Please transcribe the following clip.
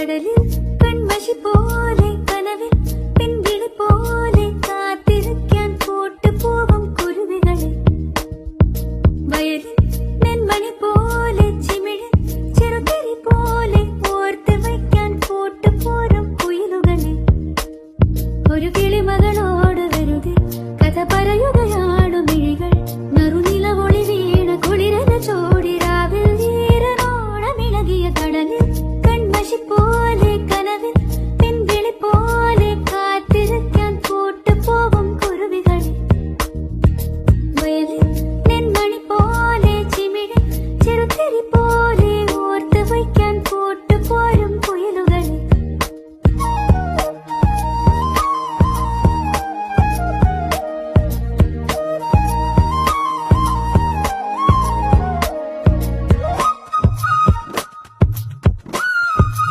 കടലിൽ കൺമഷി പോലെ കനവിൽ പിൻകിളി പോലെ കാത്തിരിക്കാൻ കൂട്ടുപോവും കുരുവികളെ വയലിൽ നെന്മണി പോലെ ചിമിഴിൽ ചെറുതിരി പോലെ ഓർത്ത് വയ്ക്കാൻ കൂട്ടുപോരും കുയിലുകളെ ഒരു കിളിമകളോട് വെറുതെ കഥ പറയുകയാണു മിഴികൾ നറുനിലവൊളി വീണ കുളിരന ചോടി രാവിൽ ഈരനോളമിളകിയ കടലിൽ കൺമഷി